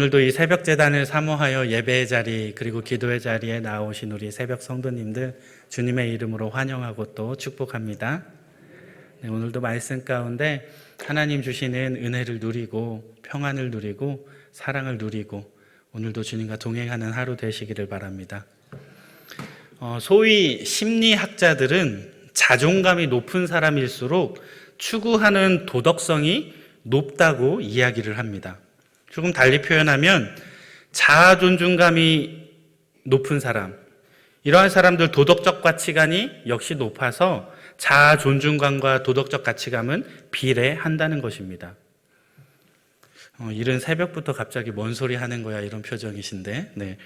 오늘도 이 새벽 제단을 사모하여 예배의 자리 그리고 기도의 자리에 나오신 우리 새벽 성도님들 주님의 이름으로 환영하고 또 축복합니다. 네, 오늘도 말씀 가운데 하나님 주시는 은혜를 누리고 평안을 누리고 사랑을 누리고 오늘도 주님과 동행하는 하루 되시기를 바랍니다. 소위 심리학자들은 자존감이 높은 사람일수록 추구하는 도덕성이 높다고 이야기를 합니다. 조금 달리 표현하면 자아 존중감이 높은 사람, 이러한 사람들 도덕적 가치관이 역시 높아서 자아 존중감과 도덕적 가치감은 비례한다는 것입니다. 이른 새벽부터 갑자기 뭔 소리 하는 거야 이런 표정이신데, 네.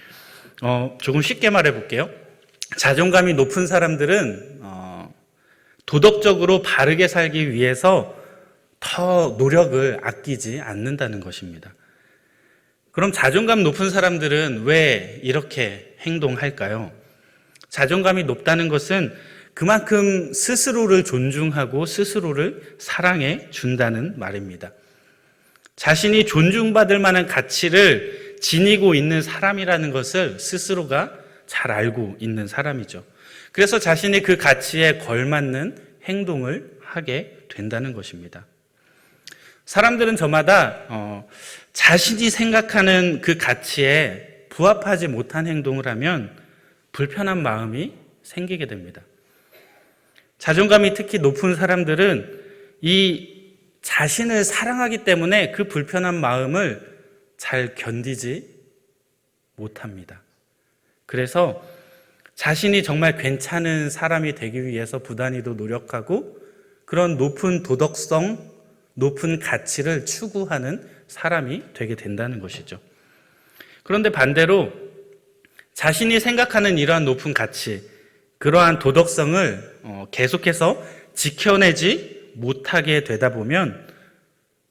조금 쉽게 말해 볼게요. 자존감이 높은 사람들은 도덕적으로 바르게 살기 위해서 더 노력을 아끼지 않는다는 것입니다. 그럼 자존감 높은 사람들은 왜 이렇게 행동할까요? 자존감이 높다는 것은 그만큼 스스로를 존중하고 스스로를 사랑해 준다는 말입니다. 자신이 존중받을 만한 가치를 지니고 있는 사람이라는 것을 스스로가 잘 알고 있는 사람이죠. 그래서 자신이 그 가치에 걸맞는 행동을 하게 된다는 것입니다. 사람들은 저마다 자신이 생각하는 그 가치에 부합하지 못한 행동을 하면 불편한 마음이 생기게 됩니다. 자존감이 특히 높은 사람들은 이 자신을 사랑하기 때문에 그 불편한 마음을 잘 견디지 못합니다. 그래서 자신이 정말 괜찮은 사람이 되기 위해서 부단히도 노력하고 그런 높은 도덕성, 높은 가치를 추구하는 사람이 되게 된다는 것이죠. 그런데 반대로 자신이 생각하는 이러한 높은 가치, 그러한 도덕성을 계속해서 지켜내지 못하게 되다 보면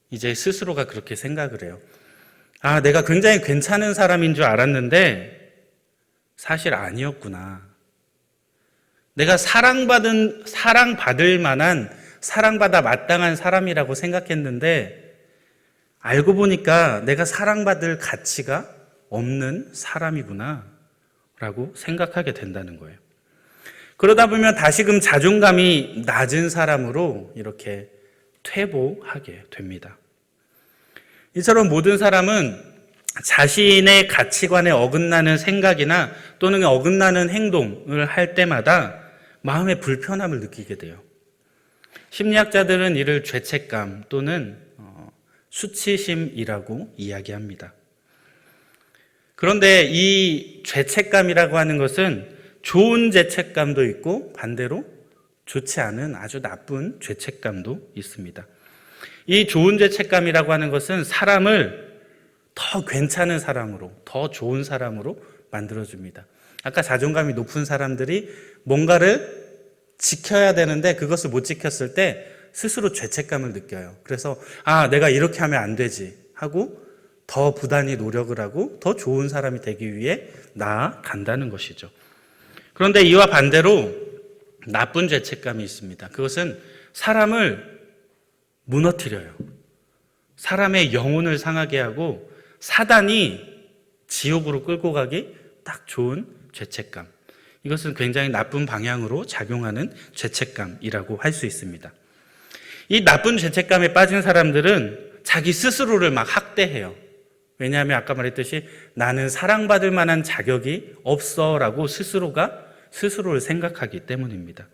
이제 스스로가 그렇게 생각을 해요. 내가 굉장히 괜찮은 사람인 줄 알았는데 사실 아니었구나. 내가 사랑받을 만한, 사랑받아 마땅한 사람이라고 생각했는데 알고 보니까 내가 사랑받을 가치가 없는 사람이구나 라고 생각하게 된다는 거예요. 그러다 보면 다시금 자존감이 낮은 사람으로 이렇게 퇴보하게 됩니다. 이처럼 모든 사람은 자신의 가치관에 어긋나는 생각이나 또는 어긋나는 행동을 할 때마다 마음의 불편함을 느끼게 돼요. 심리학자들은 이를 죄책감 또는 수치심이라고 이야기합니다. 그런데 이 죄책감이라고 하는 것은 좋은 죄책감도 있고 반대로 좋지 않은 아주 나쁜 죄책감도 있습니다. 이 좋은 죄책감이라고 하는 것은 사람을 더 괜찮은 사람으로, 더 좋은 사람으로 만들어줍니다. 아까 자존감이 높은 사람들이 뭔가를 지켜야 되는데 그것을 못 지켰을 때 스스로 죄책감을 느껴요. 그래서 내가 이렇게 하면 안 되지 하고 더 부단히 노력을 하고 더 좋은 사람이 되기 위해 나아간다는 것이죠. 그런데 이와 반대로 나쁜 죄책감이 있습니다. 그것은 사람을 무너뜨려요. 사람의 영혼을 상하게 하고 사단이 지옥으로 끌고 가기 딱 좋은 죄책감. 이것은 굉장히 나쁜 방향으로 작용하는 죄책감이라고 할 수 있습니다. 이 나쁜 죄책감에 빠진 사람들은 자기 스스로를 막 학대해요. 왜냐하면 아까 말했듯이 나는 사랑받을 만한 자격이 없어라고 스스로를 생각하기 때문입니다.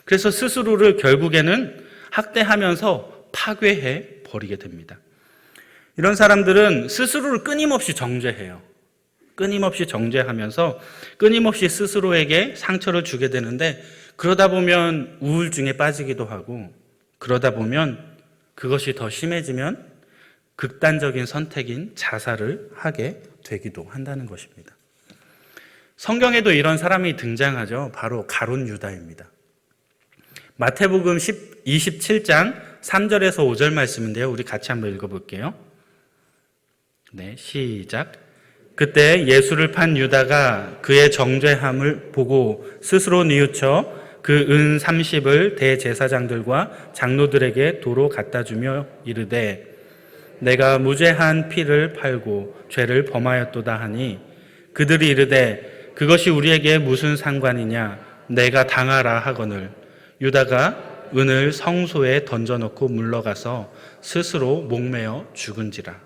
그래서 스스로를 결국에는 학대하면서 파괴해 버리게 됩니다. 이런 사람들은 스스로를 끊임없이 정죄해요. 끊임없이 정죄하면서 끊임없이 스스로에게 상처를 주게 되는데 그러다 보면 우울증에 빠지기도 하고 그러다 보면 그것이 더 심해지면 극단적인 선택인 자살을 하게 되기도 한다는 것입니다. 성경에도 이런 사람이 등장하죠. 바로 가룟 유다입니다. 마태복음 27장 3절에서 5절 말씀인데요. 우리 같이 한번 읽어볼게요. 네, 시작. 그때 예수를 판 유다가 그의 정죄함을 보고 스스로 뉘우쳐 그 은 30을 대제사장들과 장로들에게 도로 갖다 주며 이르되 내가 무죄한 피를 팔고 죄를 범하였도다 하니 그들이 이르되 그것이 우리에게 무슨 상관이냐 내가 당하라 하거늘 유다가 은을 성소에 던져놓고 물러가서 스스로 목매어 죽은지라.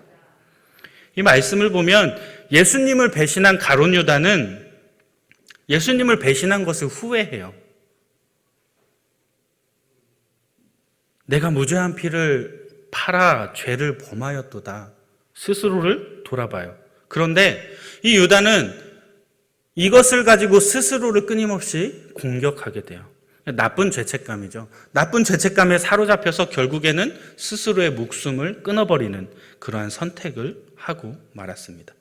이 말씀을 보면 예수님을 배신한 가룟 유다는 예수님을 배신한 것을 후회해요. 내가 무죄한 피를 팔아 죄를 범하였도다. 스스로를 돌아봐요. 그런데 이 유다는 이것을 가지고 스스로를 끊임없이 공격하게 돼요. 나쁜 죄책감이죠. 나쁜 죄책감에 사로잡혀서 결국에는 스스로의 목숨을 끊어버리는 그러한 선택을 하고 말았습니다.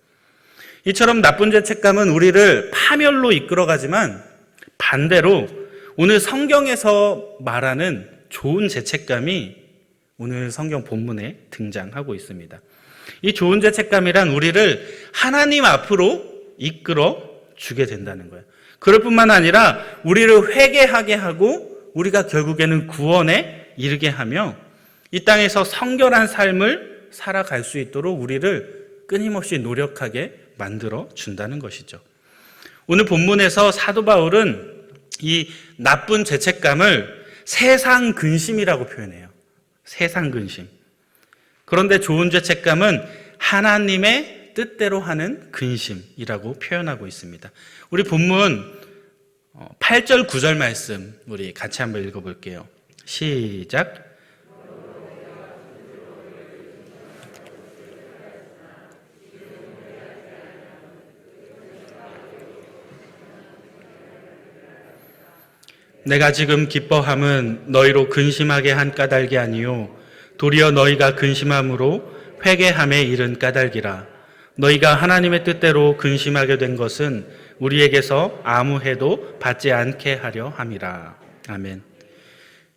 이처럼 나쁜 죄책감은 우리를 파멸로 이끌어가지만 반대로 오늘 성경에서 말하는 좋은 죄책감이 오늘 성경 본문에 등장하고 있습니다. 이 좋은 죄책감이란 우리를 하나님 앞으로 이끌어 주게 된다는 거예요. 그럴 뿐만 아니라 우리를 회개하게 하고 우리가 결국에는 구원에 이르게 하며 이 땅에서 성결한 삶을 살아갈 수 있도록 우리를 끊임없이 노력하게 만들어 준다는 것이죠. 오늘 본문에서 사도 바울은 이 나쁜 죄책감을 세상 근심이라고 표현해요. 세상 근심. 그런데 좋은 죄책감은 하나님의 뜻대로 하는 근심이라고 표현하고 있습니다. 우리 본문 8절 9절 말씀 우리 같이 한번 읽어볼게요. 시작. 내가 지금 기뻐함은 너희로 근심하게 한 까닭이 아니요 도리어 너희가 근심함으로 회개함에 이른 까닭이라. 너희가 하나님의 뜻대로 근심하게 된 것은 우리에게서 아무 해도 받지 않게 하려 함이라. 아멘.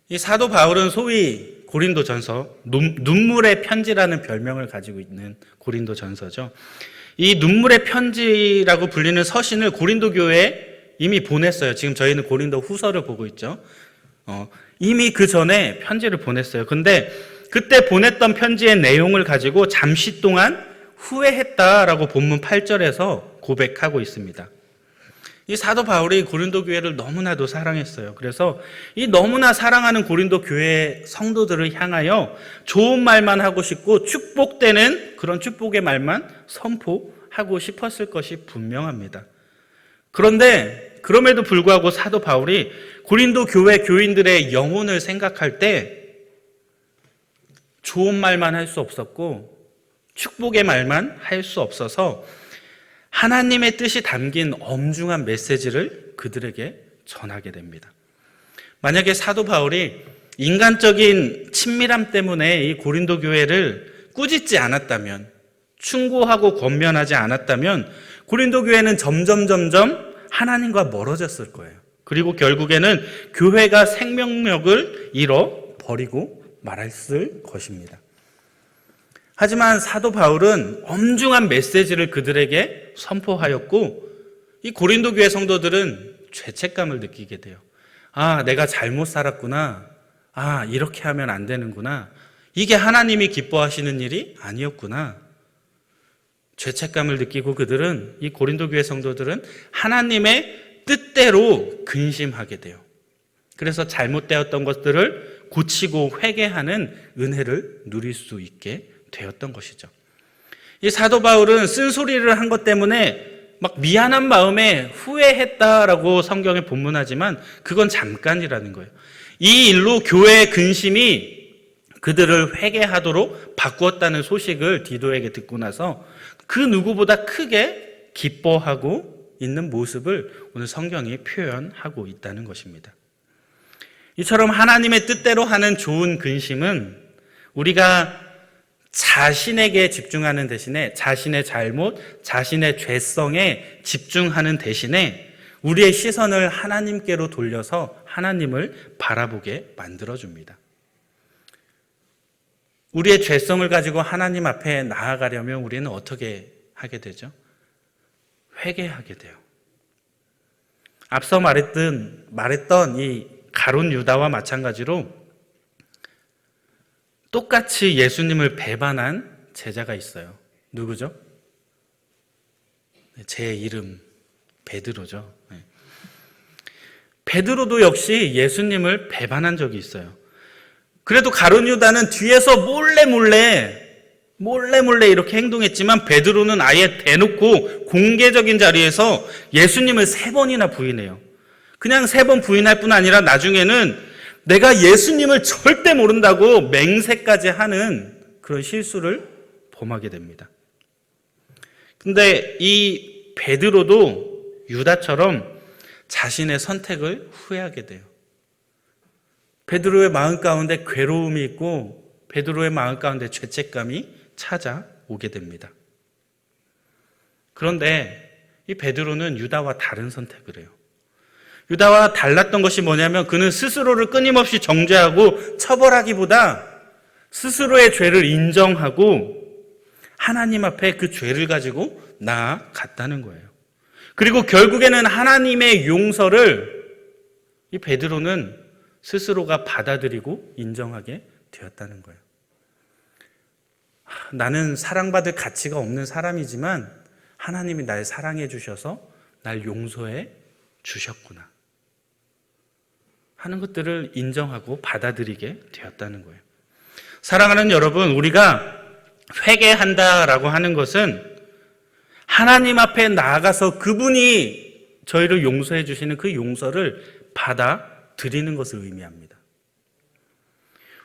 이 사도 바울은 소위 고린도전서 눈물의 편지라는 별명을 가지고 있는 고린도전서죠. 이 눈물의 편지라고 불리는 서신을 고린도 교회에 이미 보냈어요. 지금 저희는 고린도 후서를 보고 있죠. 이미 그 전에 편지를 보냈어요. 근데 그때 보냈던 편지의 내용을 가지고 잠시 동안 후회했다라고 본문 8절에서 고백하고 있습니다. 이 사도 바울이 고린도 교회를 너무나도 사랑했어요. 그래서 이 너무나 사랑하는 고린도 교회 성도들을 향하여 좋은 말만 하고 싶고 축복되는 그런 축복의 말만 선포하고 싶었을 것이 분명합니다. 그런데 그럼에도 불구하고 사도 바울이 고린도 교회 교인들의 영혼을 생각할 때 좋은 말만 할 수 없었고 축복의 말만 할 수 없어서 하나님의 뜻이 담긴 엄중한 메시지를 그들에게 전하게 됩니다. 만약에 사도 바울이 인간적인 친밀함 때문에 이 고린도 교회를 꾸짖지 않았다면, 충고하고 권면하지 않았다면 고린도 교회는 점점 하나님과 멀어졌을 거예요. 그리고 결국에는 교회가 생명력을 잃어버리고 말았을 것입니다. 하지만 사도 바울은 엄중한 메시지를 그들에게 선포하였고 이 고린도 교회 성도들은 죄책감을 느끼게 돼요. 아, 내가 잘못 살았구나. 아, 이렇게 하면 안 되는구나. 이게 하나님이 기뻐하시는 일이 아니었구나. 죄책감을 느끼고 그들은, 이 고린도 교회 성도들은 하나님의 뜻대로 근심하게 돼요. 그래서 잘못되었던 것들을 고치고 회개하는 은혜를 누릴 수 있게 되었던 것이죠. 이 사도 바울은 쓴소리를 한 것 때문에 막 미안한 마음에 후회했다라고 성경에 본문하지만 그건 잠깐이라는 거예요. 이 일로 교회의 근심이 그들을 회개하도록 바꾸었다는 소식을 디도에게 듣고 나서 그 누구보다 크게 기뻐하고 있는 모습을 오늘 성경이 표현하고 있다는 것입니다. 이처럼 하나님의 뜻대로 하는 좋은 근심은 우리가 자신에게 집중하는 대신에 자신의 잘못, 자신의 죄성에 집중하는 대신에 우리의 시선을 하나님께로 돌려서 하나님을 바라보게 만들어줍니다. 우리의 죄성을 가지고 하나님 앞에 나아가려면 우리는 어떻게 하게 되죠? 회개하게 돼요. 앞서 말했던 이 가룟 유다와 마찬가지로 똑같이 예수님을 배반한 제자가 있어요. 누구죠? 제 이름 베드로죠. 베드로도 역시 예수님을 배반한 적이 있어요. 그래도 가룟 유다는 뒤에서 몰래 이렇게 행동했지만 베드로는 아예 대놓고 공개적인 자리에서 예수님을 3번이나 부인해요. 그냥 3번 부인할 뿐 아니라 나중에는 내가 예수님을 절대 모른다고 맹세까지 하는 그런 실수를 범하게 됩니다. 근데 이 베드로도 유다처럼 자신의 선택을 후회하게 돼요. 베드로의 마음 가운데 괴로움이 있고 베드로의 마음 가운데 죄책감이 찾아오게 됩니다. 그런데 이 베드로는 유다와 다른 선택을 해요. 유다와 달랐던 것이 뭐냐면 그는 스스로를 끊임없이 정죄하고 처벌하기보다 스스로의 죄를 인정하고 하나님 앞에 그 죄를 가지고 나아갔다는 거예요. 그리고 결국에는 하나님의 용서를 이 베드로는 스스로가 받아들이고 인정하게 되었다는 거예요. 나는 사랑받을 가치가 없는 사람이지만 하나님이 날 사랑해 주셔서 날 용서해 주셨구나 하는 것들을 인정하고 받아들이게 되었다는 거예요. 사랑하는 여러분, 우리가 회개한다라고 하는 것은 하나님 앞에 나아가서 그분이 저희를 용서해 주시는 그 용서를 받아들이는 것을 의미합니다.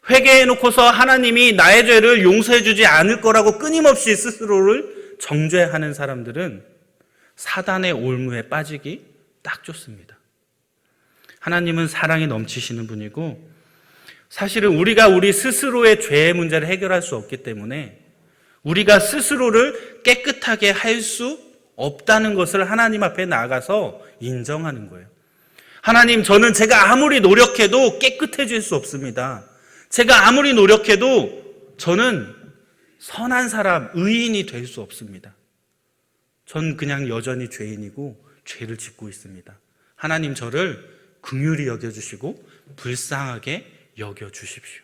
회개해놓고서 하나님이 나의 죄를 용서해 주지 않을 거라고 끊임없이 스스로를 정죄하는 사람들은 사단의 올무에 빠지기 딱 좋습니다. 하나님은 사랑이 넘치시는 분이고 사실은 우리가 우리 스스로의 죄의 문제를 해결할 수 없기 때문에 우리가 스스로를 깨끗하게 할 수 없다는 것을 하나님 앞에 나아가서 인정하는 거예요. 하나님, 저는 제가 아무리 노력해도 깨끗해질 수 없습니다. 제가 아무리 노력해도 저는 선한 사람, 의인이 될 수 없습니다. 전 그냥 여전히 죄인이고 죄를 짓고 있습니다. 하나님, 저를 긍휼히 여겨주시고 불쌍하게 여겨주십시오.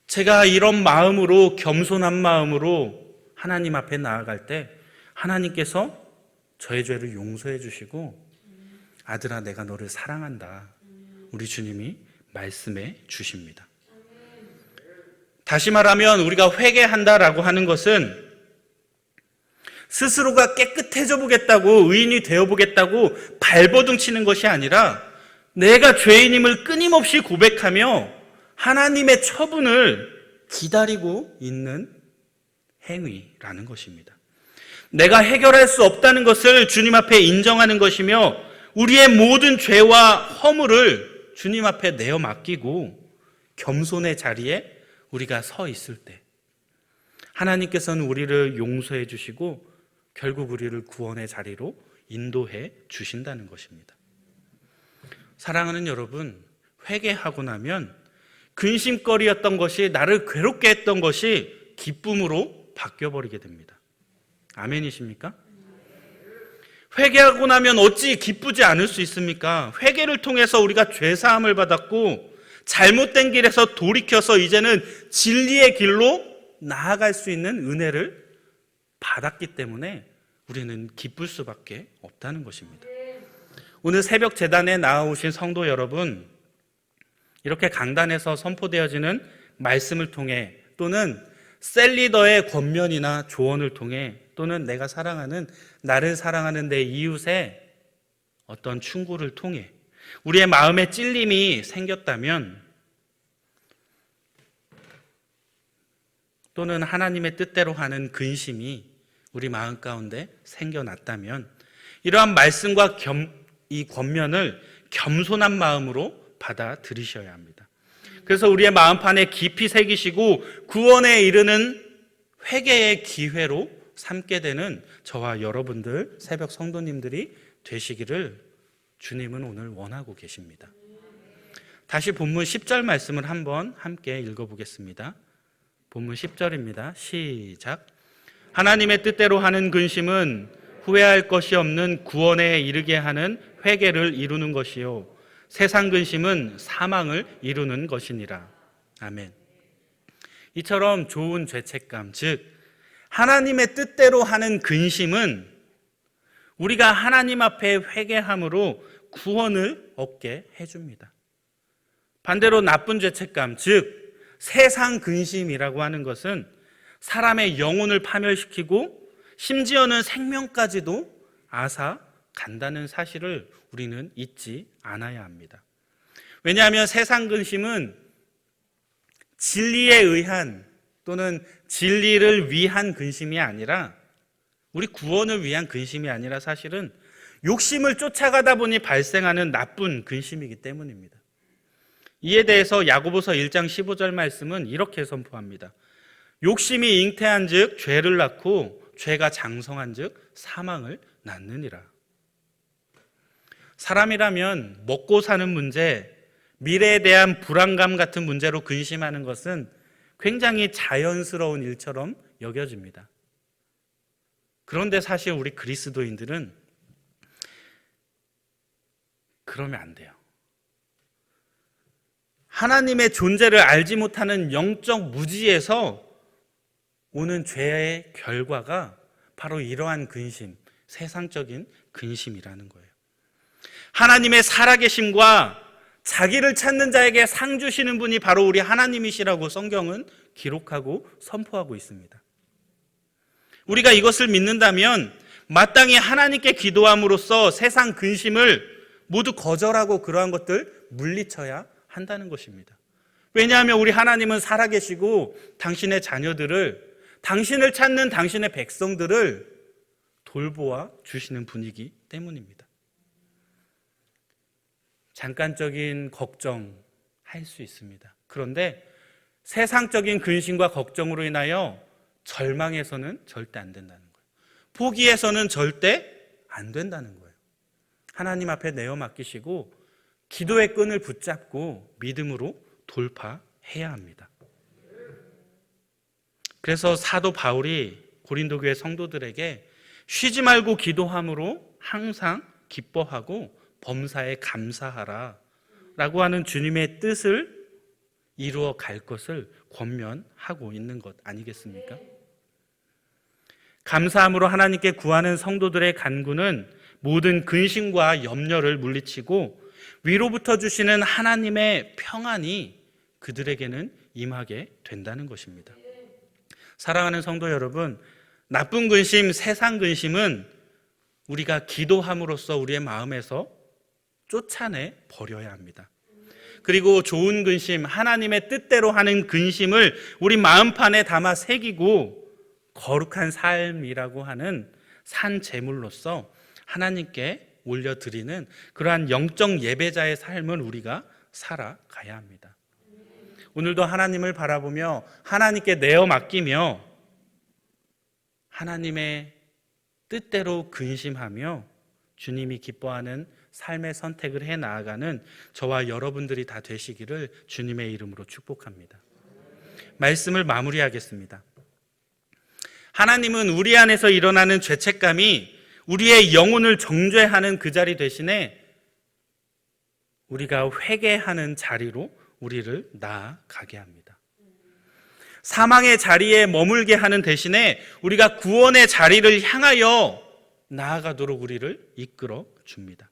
제가 이런 마음으로, 겸손한 마음으로 하나님 앞에 나아갈 때 하나님께서 저의 죄를 용서해 주시고 아들아, 내가 너를 사랑한다, 우리 주님이 말씀해 주십니다. 다시 말하면 우리가 회개한다라고 하는 것은 스스로가 깨끗해져 보겠다고, 의인이 되어 보겠다고 발버둥 치는 것이 아니라 내가 죄인임을 끊임없이 고백하며 하나님의 처분을 기다리고 있는 행위라는 것입니다. 내가 해결할 수 없다는 것을 주님 앞에 인정하는 것이며 우리의 모든 죄와 허물을 주님 앞에 내어 맡기고 겸손의 자리에 우리가 서 있을 때 하나님께서는 우리를 용서해 주시고 결국 우리를 구원의 자리로 인도해 주신다는 것입니다. 사랑하는 여러분, 회개하고 나면 근심거리였던 것이, 나를 괴롭게 했던 것이 기쁨으로 바뀌어버리게 됩니다. 아멘이십니까? 회개하고 나면 어찌 기쁘지 않을 수 있습니까? 회개를 통해서 우리가 죄사함을 받았고 잘못된 길에서 돌이켜서 이제는 진리의 길로 나아갈 수 있는 은혜를 받았기 때문에 우리는 기쁠 수밖에 없다는 것입니다. 오늘 새벽 제단에 나오신 성도 여러분, 이렇게 강단에서 선포되어지는 말씀을 통해 또는 셀리더의 권면이나 조언을 통해 또는 내가 사랑하는, 나를 사랑하는 내 이웃의 어떤 충고를 통해 우리의 마음에 찔림이 생겼다면 또는 하나님의 뜻대로 하는 근심이 우리 마음 가운데 생겨났다면 이러한 말씀과 이 권면을 겸손한 마음으로 받아들이셔야 합니다. 그래서 우리의 마음판에 깊이 새기시고 구원에 이르는 회개의 기회로 삼게 되는 저와 여러분들, 새벽 성도님들이 되시기를 주님은 오늘 원하고 계십니다. 다시 본문 10절 말씀을 한번 함께 읽어보겠습니다. 본문 10절입니다. 시작. 하나님의 뜻대로 하는 근심은 후회할 것이 없는 구원에 이르게 하는 회개를 이루는 것이요 세상 근심은 사망을 이루는 것이니라. 아멘. 이처럼 좋은 죄책감, 즉 하나님의 뜻대로 하는 근심은 우리가 하나님 앞에 회개함으로 구원을 얻게 해줍니다. 반대로 나쁜 죄책감, 즉 세상 근심이라고 하는 것은 사람의 영혼을 파멸시키고 심지어는 생명까지도 앗아간다는 사실을 우리는 잊지 않아야 합니다. 왜냐하면 세상 근심은 진리에 의한 또는 진리를 위한 근심이 아니라, 우리 구원을 위한 근심이 아니라 사실은 욕심을 쫓아가다 보니 발생하는 나쁜 근심이기 때문입니다. 이에 대해서 야고보서 1장 15절 말씀은 이렇게 선포합니다. 욕심이 잉태한 즉 죄를 낳고 죄가 장성한 즉 사망을 낳느니라. 사람이라면 먹고 사는 문제, 미래에 대한 불안감 같은 문제로 근심하는 것은 굉장히 자연스러운 일처럼 여겨집니다. 그런데 사실 우리 그리스도인들은 그러면 안 돼요. 하나님의 존재를 알지 못하는 영적 무지에서 오는 죄의 결과가 바로 이러한 근심, 세상적인 근심이라는 거예요. 하나님의 살아계심과 자기를 찾는 자에게 상 주시는 분이 바로 우리 하나님이시라고 성경은 기록하고 선포하고 있습니다. 우리가 이것을 믿는다면 마땅히 하나님께 기도함으로써 세상 근심을 모두 거절하고 그러한 것들 물리쳐야 한다는 것입니다. 왜냐하면 우리 하나님은 살아계시고 당신의 자녀들을, 당신을 찾는 당신의 백성들을 돌보아 주시는 분이기 때문입니다. 잠깐적인 걱정할 수 있습니다. 그런데 세상적인 근심과 걱정으로 인하여 절망해서는 절대 안 된다는 거예요. 포기해서는 절대 안 된다는 거예요. 하나님 앞에 내어 맡기시고 기도의 끈을 붙잡고 믿음으로 돌파해야 합니다. 그래서 사도 바울이 고린도 교회 성도들에게 쉬지 말고 기도함으로 항상 기뻐하고 범사에 감사하라 라고 하는 주님의 뜻을 이루어 갈 것을 권면하고 있는 것 아니겠습니까? 감사함으로 하나님께 구하는 성도들의 간구는 모든 근심과 염려를 물리치고 위로부터 주시는 하나님의 평안이 그들에게는 임하게 된다는 것입니다. 사랑하는 성도 여러분, 나쁜 근심, 세상 근심은 우리가 기도함으로써 우리의 마음에서 쫓아내 버려야 합니다. 그리고 좋은 근심, 하나님의 뜻대로 하는 근심을 우리 마음판에 담아 새기고 거룩한 삶이라고 하는 산 제물로서 하나님께 올려드리는 그러한 영적 예배자의 삶을 우리가 살아가야 합니다. 오늘도 하나님을 바라보며 하나님께 내어 맡기며 하나님의 뜻대로 근심하며 주님이 기뻐하는 삶의 선택을 해 나아가는 저와 여러분들이 다 되시기를 주님의 이름으로 축복합니다. 말씀을 마무리하겠습니다. 하나님은 우리 안에서 일어나는 죄책감이 우리의 영혼을 정죄하는 그 자리 대신에 우리가 회개하는 자리로 우리를 나아가게 합니다. 사망의 자리에 머물게 하는 대신에 우리가 구원의 자리를 향하여 나아가도록 우리를 이끌어 줍니다.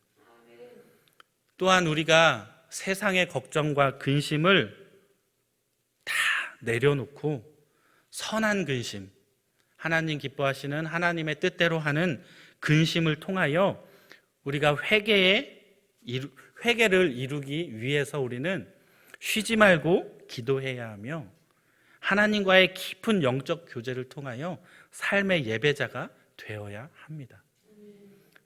또한 우리가 세상의 걱정과 근심을 다 내려놓고 선한 근심, 하나님 기뻐하시는 하나님의 뜻대로 하는 근심을 통하여 우리가 회개를 이루기 위해서 우리는 쉬지 말고 기도해야 하며 하나님과의 깊은 영적 교제를 통하여 삶의 예배자가 되어야 합니다.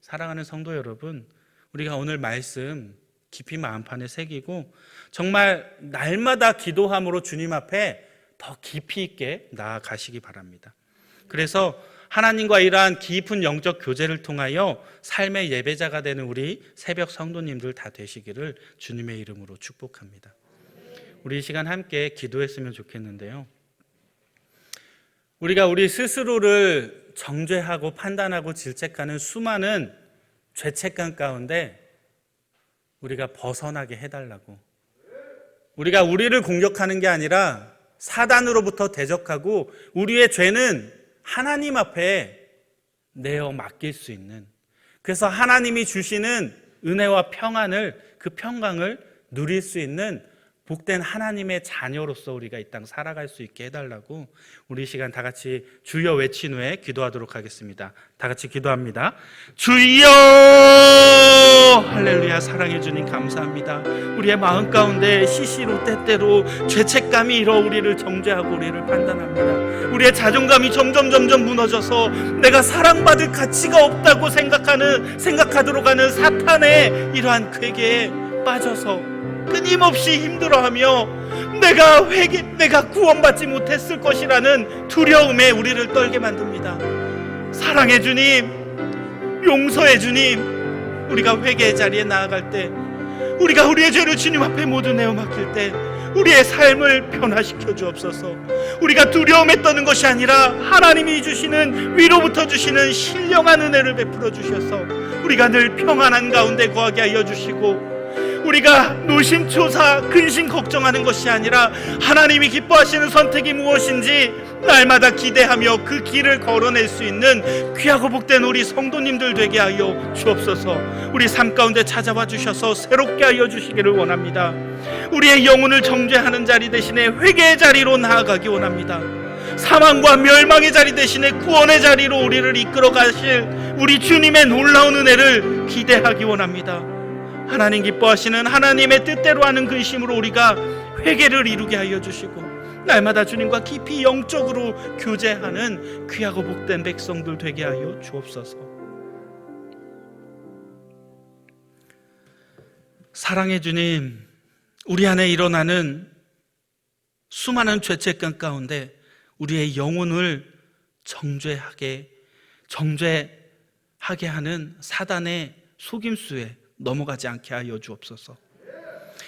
사랑하는 성도 여러분, 우리가 오늘 말씀 깊이 마음판에 새기고 정말 날마다 기도함으로 주님 앞에 더 깊이 있게 나아가시기 바랍니다. 그래서 하나님과 이러한 깊은 영적 교제를 통하여 삶의 예배자가 되는 우리 새벽 성도님들 다 되시기를 주님의 이름으로 축복합니다. 우리 이 시간 함께 기도했으면 좋겠는데요. 우리가 우리 스스로를 정죄하고 판단하고 질책하는 수많은 죄책감 가운데 우리가 벗어나게 해달라고, 우리가 우리를 공격하는 게 아니라 사단으로부터 대적하고 우리의 죄는 하나님 앞에 내어 맡길 수 있는, 그래서 하나님이 주시는 은혜와 평안을, 그 평강을 누릴 수 있는 복된 하나님의 자녀로서 우리가 이 땅 살아갈 수 있게 해달라고 우리 시간 다 같이 주여 외친 후에 기도하도록 하겠습니다. 다 같이 기도합니다. 주여! 할렐루야. 사랑해 주님 감사합니다. 우리의 마음 가운데 시시로 때때로 죄책감이 일어 우리를 정죄하고 우리를 판단합니다. 우리의 자존감이 점점 무너져서 내가 사랑받을 가치가 없다고 생각하도록 하는 사탄의 이러한 괴계에 빠져서 끊임없이 힘들어하며 내가 구원받지 못했을 것이라는 두려움에 우리를 떨게 만듭니다. 사랑해 주님, 용서해 주님, 우리가 회개의 자리에 나아갈 때, 우리가 우리의 죄를 주님 앞에 모두 내어 맡길 때 우리의 삶을 변화시켜 주옵소서. 우리가 두려움에 떠는 것이 아니라 하나님이 주시는, 위로부터 주시는 신령한 은혜를 베풀어 주셔서 우리가 늘 평안한 가운데 거하게 하여 주시고, 우리가 노심초사 근심 걱정하는 것이 아니라 하나님이 기뻐하시는 선택이 무엇인지 날마다 기대하며 그 길을 걸어낼 수 있는 귀하고 복된 우리 성도님들 되게 하여 주옵소서. 우리 삶 가운데 찾아와 주셔서 새롭게 하여 주시기를 원합니다. 우리의 영혼을 정죄하는 자리 대신에 회개의 자리로 나아가기 원합니다. 사망과 멸망의 자리 대신에 구원의 자리로 우리를 이끌어 가실 우리 주님의 놀라운 은혜를 기대하기 원합니다. 하나님 기뻐하시는 하나님의 뜻대로 하는 근심으로 우리가 회개를 이루게 하여 주시고 날마다 주님과 깊이 영적으로 교제하는 귀하고 복된 백성들 되게 하여 주옵소서. 사랑해 주님, 우리 안에 일어나는 수많은 죄책감 가운데 우리의 영혼을 정죄하게 하는 사단의 속임수에 넘어가지 않게 하여 주옵소서.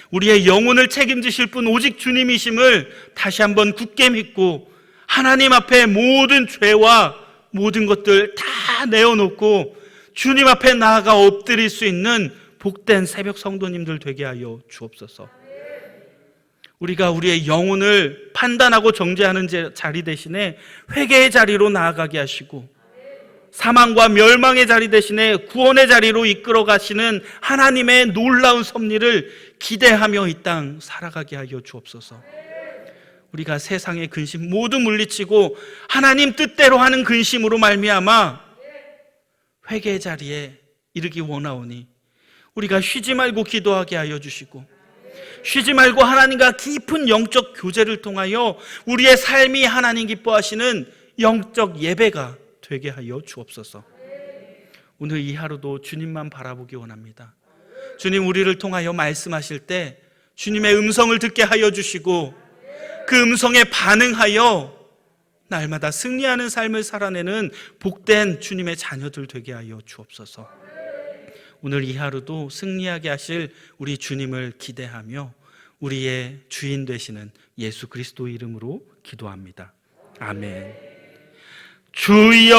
우리의 영혼을 책임지실 분 오직 주님이심을 다시 한번 굳게 믿고 하나님 앞에 모든 죄와 모든 것들 다 내어놓고 주님 앞에 나아가 엎드릴 수 있는 복된 새벽 성도님들 되게 하여 주옵소서. 우리가 우리의 영혼을 판단하고 정죄하는 자리 대신에 회개의 자리로 나아가게 하시고 사망과 멸망의 자리 대신에 구원의 자리로 이끌어 가시는 하나님의 놀라운 섭리를 기대하며 이 땅 살아가게 하여 주옵소서. 우리가 세상의 근심 모두 물리치고 하나님 뜻대로 하는 근심으로 말미암아 회개의 자리에 이르기 원하오니 우리가 쉬지 말고 기도하게 하여 주시고 쉬지 말고 하나님과 깊은 영적 교제를 통하여 우리의 삶이 하나님 기뻐하시는 영적 예배가 되게 하여 주옵소서. 오늘 이 하루도 주님만 바라보기 원합니다. 주님, 우리를 통하여 말씀하실 때 주님의 음성을 듣게 하여 주시고 그 음성에 반응하여 날마다 승리하는 삶을 살아내는 복된 주님의 자녀들 되게 하여 주옵소서. 오늘 이 하루도 승리하게 하실 우리 주님을 기대하며 우리의 주인 되시는 예수 그리스도 이름으로 기도합니다. 아멘. 주여,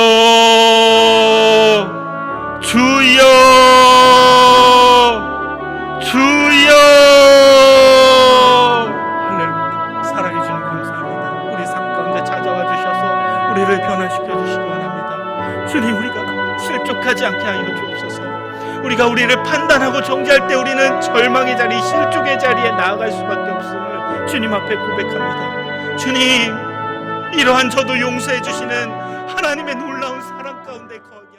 주여, 주여. 할렐루야. 사랑해 주님 감사합니다. 우리 삶 가운데 찾아와 주셔서 우리를 변화시켜 주시기 원합니다. 주님, 우리가 실족하지 않게 하여 주옵소서. 우리가 우리를 판단하고 정죄할 때 우리는 절망의 자리, 실족의 자리에 나아갈 수밖에 없음을 주님 앞에 고백합니다. 주님, 이러한 저도 용서해 주시는 하나님의 놀라운 사랑 가운데 거하게